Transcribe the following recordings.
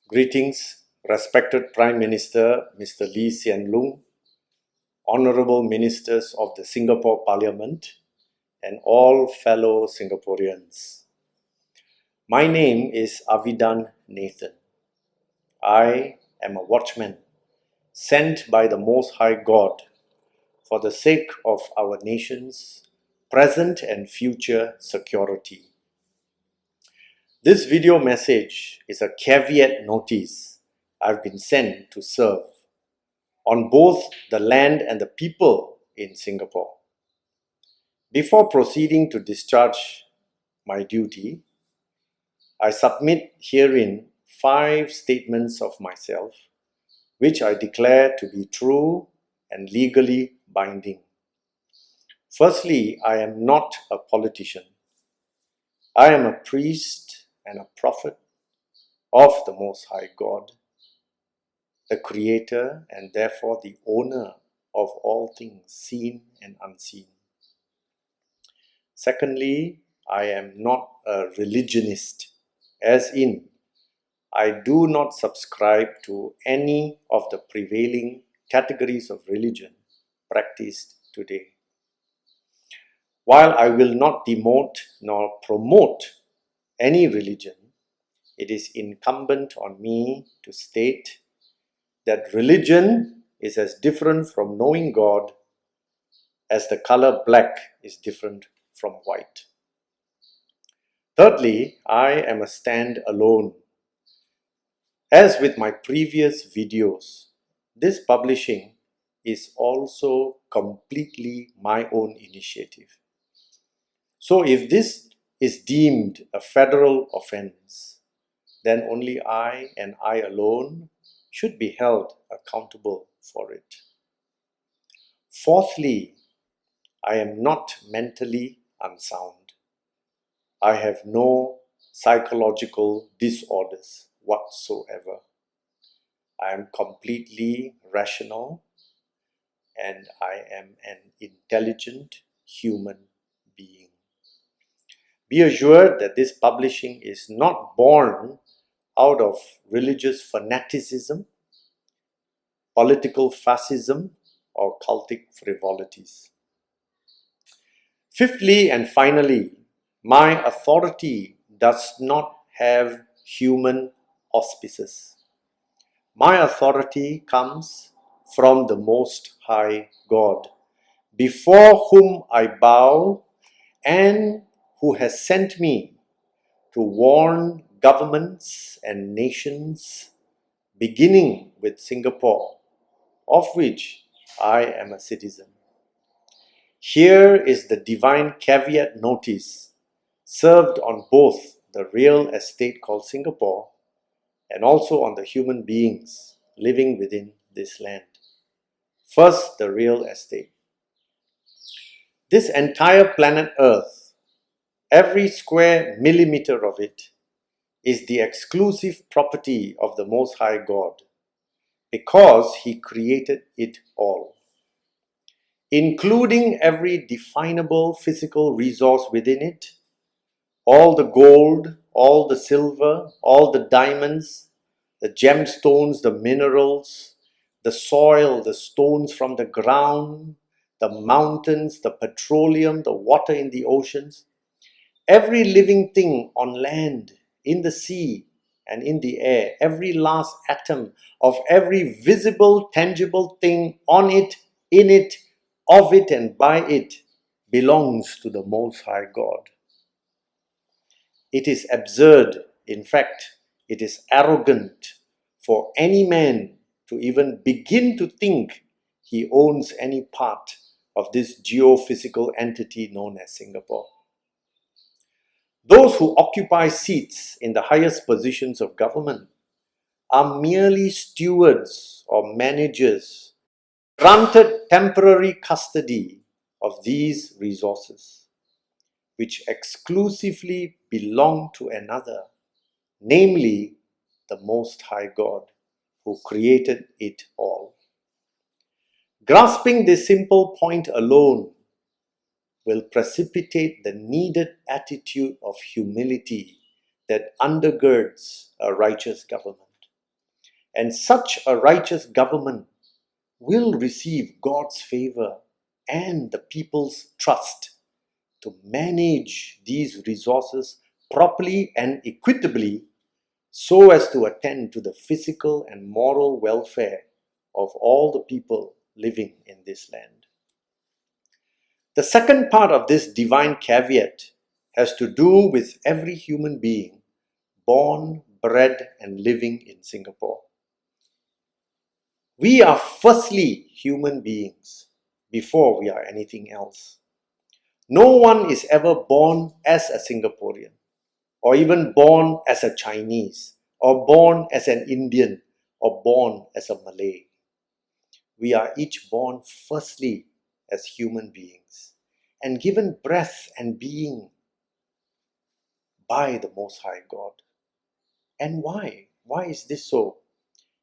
Greetings, respected Prime Minister Mr. Lee Hsien Loong, honorable ministers of the Singapore Parliament, and all fellow Singaporeans. My name is Avidan Nathan. I am a watchman sent by the Most High God for the sake of our nation's present and future security. This video message is a caveat notice I've been sent to serve on both the land and the people in Singapore. Before proceeding to discharge my duty, I submit herein 5 statements of myself, which I declare to be true and legally binding. Firstly, I am not a politician. I am a priest and a prophet of the Most High God, the Creator and therefore the owner of all things seen and unseen. Secondly, I am not a religionist, as in, I do not subscribe to any of the prevailing categories of religion practiced today. While I will not demote nor promote any religion, it is incumbent on me to state that religion is as different from knowing God as the color black is different from white. Thirdly, I am a stand-alone. As with my previous videos, this publishing is also completely my own initiative. So if this is deemed a federal offense, then only I and I alone should be held accountable for it. Fourthly, I am not mentally unsound. I have no psychological disorders whatsoever. I am completely rational and I am an intelligent human being. Be assured that this publishing is not born out of religious fanaticism, political fascism, or cultic frivolities. Fifthly and finally, my authority does not have human auspices. My authority comes from the Most High God, before whom I bow and who has sent me to warn governments and nations, beginning with Singapore, of which I am a citizen. Here is the divine caveat notice served on both the real estate called Singapore and also on the human beings living within this land. First, the real estate. This entire planet Earth, every square millimeter of it, is the exclusive property of the Most High God, because He created it all, including every definable physical resource within it, all the gold, all the silver, all the diamonds, the gemstones, the minerals, the soil, the stones from the ground, the mountains, the petroleum, the water in the oceans, every living thing on land, in the sea, and in the air, every last atom of every visible, tangible thing on it, in it, of it, and by it belongs to the Most High God. It is absurd, in fact, it is arrogant for any man to even begin to think he owns any part of this geophysical entity known as Singapore. Those who occupy seats in the highest positions of government are merely stewards or managers granted temporary custody of these resources, which exclusively belong to another, namely the Most High God, who created it all. Grasping this simple point alone will precipitate the needed attitude of humility that undergirds a righteous government. And such a righteous government will receive God's favor and the people's trust to manage these resources properly and equitably so as to attend to the physical and moral welfare of all the people living in this land. The second part of this divine caveat has to do with every human being born, bred, and living in Singapore. We are firstly human beings before we are anything else. No one is ever born as a Singaporean, or even born as a Chinese, or born as an Indian, or born as a Malay. We are each born firstly as human beings and given breath and being by the Most High God. And why? Why is this so?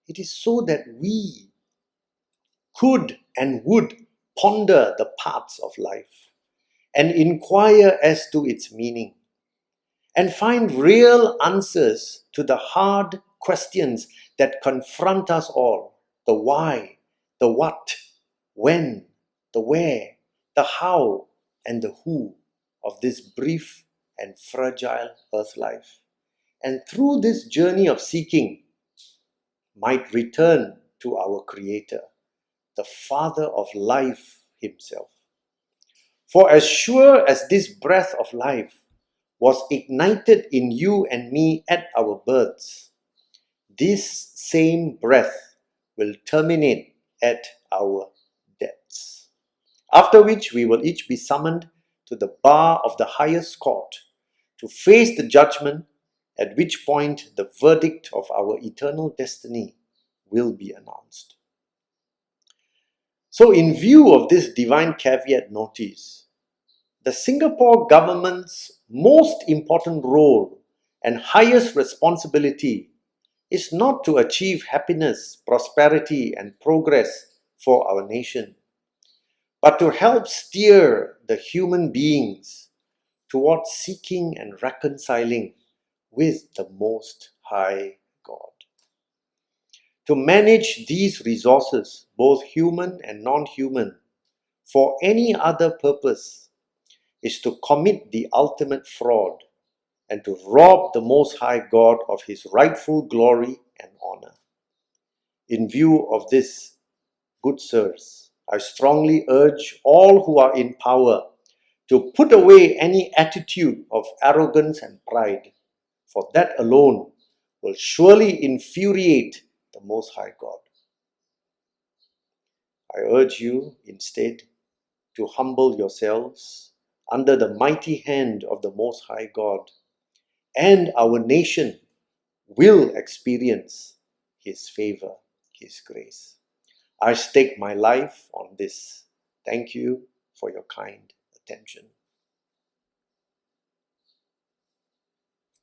It is so that we could and would ponder the paths of life and inquire as to its meaning and find real answers to the hard questions that confront us all: the why, the what, when, the where, the how, and the who of this brief and fragile earth life. And through this journey of seeking, might return to our Creator, the Father of life Himself. For as sure as this breath of life was ignited in you and me at our births, this same breath will terminate at our deaths. After which we will each be summoned to the bar of the highest court to face the judgment, at which point the verdict of our eternal destiny will be announced. So, in view of this divine caveat notice, the Singapore government's most important role and highest responsibility is not to achieve happiness, prosperity, and progress for our nation, but to help steer the human beings towards seeking and reconciling with the Most High God. To manage these resources, both human and non-human, for any other purpose is to commit the ultimate fraud and to rob the Most High God of His rightful glory and honor. In view of this, good sirs, I strongly urge all who are in power to put away any attitude of arrogance and pride, for that alone will surely infuriate the Most High God. I urge you instead to humble yourselves under the mighty hand of the Most High God, and our nation will experience His favor, His grace. I stake my life on this. Thank you for your kind attention.